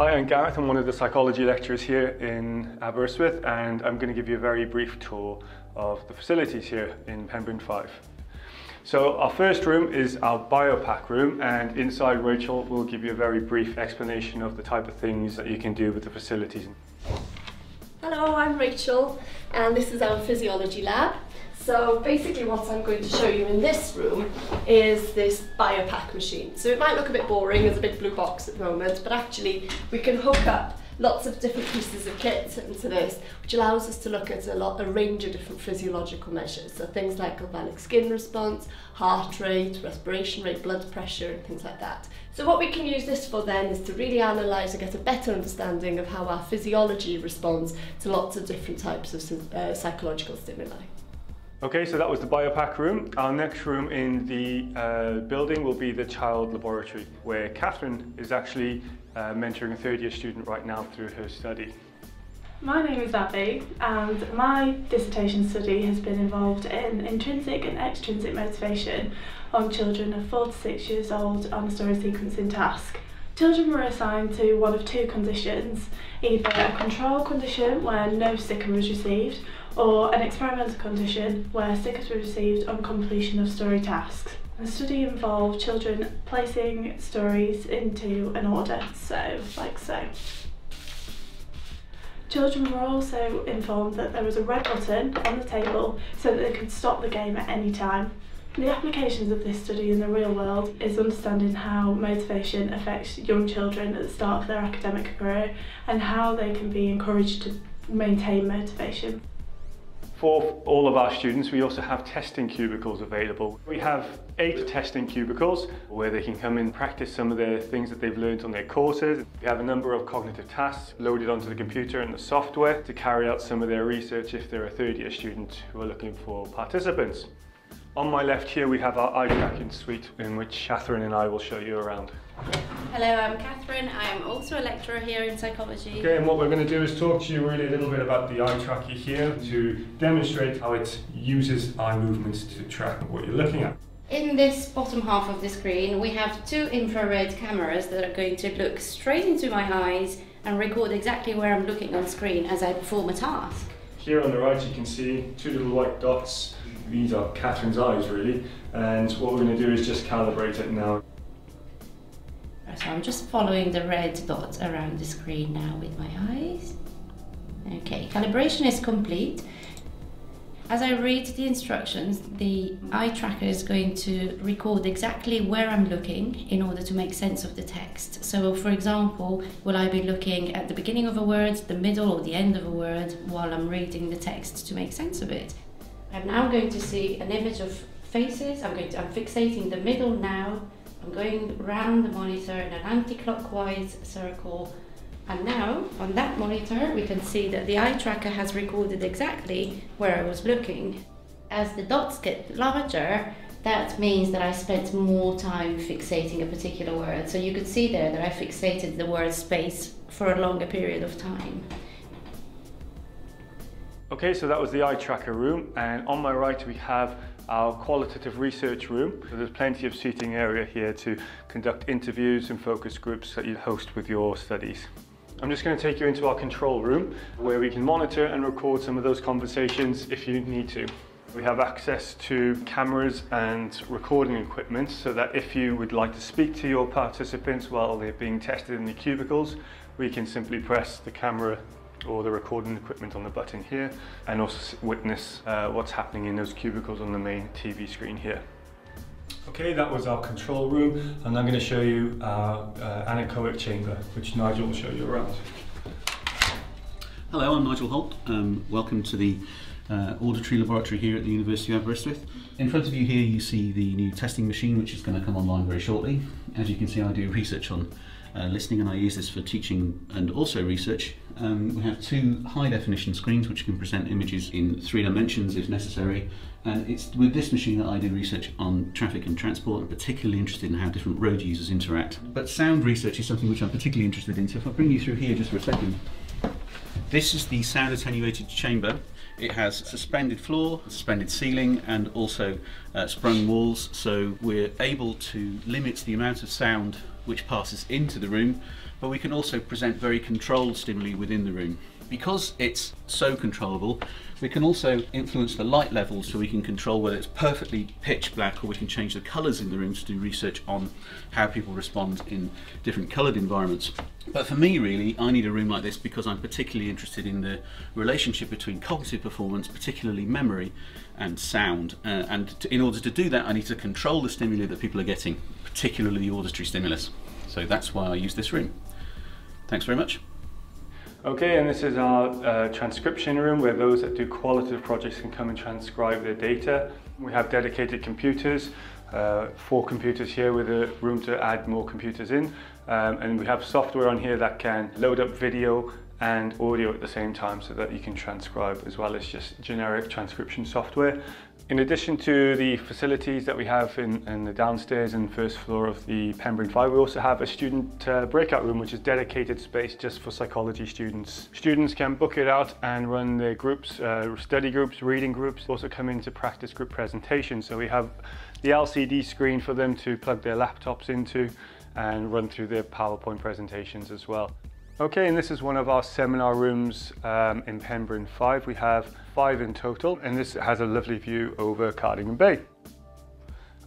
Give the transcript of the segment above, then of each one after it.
Hi, I'm Gareth. I'm one of the psychology lecturers here in Aberystwyth, and I'm going to give you a very brief tour of the facilities here in Pembryn 5. So our first room is our biopack room, and inside Rachel will give you a very brief explanation of the type of things that you can do with the facilities. Hello, I'm Rachel, and this is our physiology lab. So basically what I'm going to show you in this room is this biopack machine. So it might look a bit boring as a big blue box at the moment, but actually we can hook up lots of different pieces of kit into this, which allows us to look at a range of different physiological measures. So things like galvanic skin response, heart rate, respiration rate, blood pressure, and things like that. So what we can use this for then is to really analyse and get a better understanding of how our physiology responds to lots of different types of psychological stimuli. Okay, so that was the biopack room. Our next room in the building will be the child laboratory, where Catherine is actually mentoring a third-year student right now through her study. My name is Abby, and my dissertation study has been involved in intrinsic and extrinsic motivation on children of 4 to 6 years old on a story sequencing task. Children were assigned to one of two conditions, either a control condition where no sticker was received, or an experimental condition where stickers were received on completion of story tasks. The study involved children placing stories into an order, so like so. Children were also informed that there was a red button on the table so that they could stop the game at any time. The applications of this study in the real world is understanding how motivation affects young children at the start of their academic career and how they can be encouraged to maintain motivation. For all of our students, we also have testing cubicles available. We have 8 testing cubicles where they can come and practice some of the things that they've learned on their courses. We have a number of cognitive tasks loaded onto the computer and the software to carry out some of their research if they're a third-year student who are looking for participants. On my left here we have our eye tracking suite, in which Catherine and I will show you around. Hello, I'm Catherine. I'm also a lecturer here in psychology. Okay, and what we're going to do is talk to you really a little bit about the eye tracker here to demonstrate how it uses eye movements to track what you're looking at. In this bottom half of the screen we have 2 infrared cameras that are going to look straight into my eyes and record exactly where I'm looking on screen as I perform a task. Here on the right you can see 2 little white dots. These are Catherine's eyes really, and what we're going to do is just calibrate it now. So I'm just following the red dots around the screen now with my eyes. Okay, calibration is complete. As I read the instructions, the eye tracker is going to record exactly where I'm looking in order to make sense of the text. So for example, will I be looking at the beginning of a word, the middle or the end of a word while I'm reading the text to make sense of it? I'm now going to see an image of faces. I'm fixating the middle now. I'm going round the monitor in an anti-clockwise circle, and now on that monitor we can see that the eye tracker has recorded exactly where I was looking. As the dots get larger, that means that I spent more time fixating a particular word. So you could see there that I fixated the word space for a longer period of time. Okay, so that was the eye tracker room, and on my right we have our qualitative research room. So there's plenty of seating area here to conduct interviews and focus groups that you host with your studies. I'm just going to take you into our control room where we can monitor and record some of those conversations if you need to. We have access to cameras and recording equipment so that if you would like to speak to your participants while they're being tested in the cubicles, we can simply press the camera or the recording equipment on the button here and also witness what's happening in those cubicles on the main TV screen here. Okay, that was our control room, and I'm going to show you our anechoic chamber, which Nigel will show you around. Hello, I'm Nigel Holt. Welcome to the auditory laboratory here at the University of Aberystwyth. In front of you here you see the new testing machine, which is going to come online very shortly. As you can see, I do research on listening, and I use this for teaching and also research. We have 2 high definition screens which can present images in 3 dimensions if necessary, and it's with this machine that I do research on traffic and transport. I'm particularly interested in how different road users interact. But sound research is something which I'm particularly interested in, so if I bring you through here just for a second. This is the sound attenuated chamber. It has suspended floor, suspended ceiling, and also sprung walls, so we're able to limit the amount of sound which passes into the room, but we can also present very controlled stimuli within the room. Because it's so controllable, we can also influence the light levels, so we can control whether it's perfectly pitch black, or we can change the colours in the room to do research on how people respond in different coloured environments. But for me, really, I need a room like this because I'm particularly interested in the relationship between cognitive performance, particularly memory, and sound. In order to do that, I need to control the stimuli that people are getting, particularly the auditory stimulus. So that's why I use this room. Thanks very much. Okay, and this is our transcription room where those that do qualitative projects can come and transcribe their data. We have dedicated computers, 4 computers here with a room to add more computers in. And we have software on here that can load up video and audio at the same time so that you can transcribe, as well as just generic transcription software. In addition to the facilities that we have in the downstairs and first floor of the Pembryn 5, we also have a student breakout room, which is dedicated space just for psychology students. Students can book it out and run their groups, study groups, reading groups, also come into practice group presentations. So we have the LCD screen for them to plug their laptops into and run through their PowerPoint presentations as well. Okay, and this is one of our seminar rooms in Pembryn 5. We have 5 in total, and this has a lovely view over Cardigan Bay.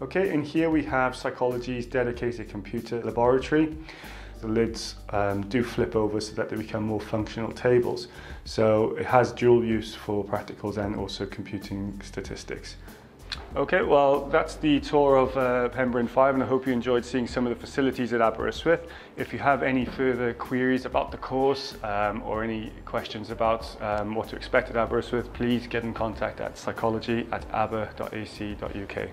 Okay, and here we have psychology's dedicated computer laboratory. The lids do flip over so that they become more functional tables. So it has dual use for practicals and also computing statistics. Okay, well, that's the tour of Pembryn 5, and I hope you enjoyed seeing some of the facilities at Aberystwyth. If you have any further queries about the course or any questions about what to expect at Aberystwyth, please get in contact at psychology@aber.ac.uk.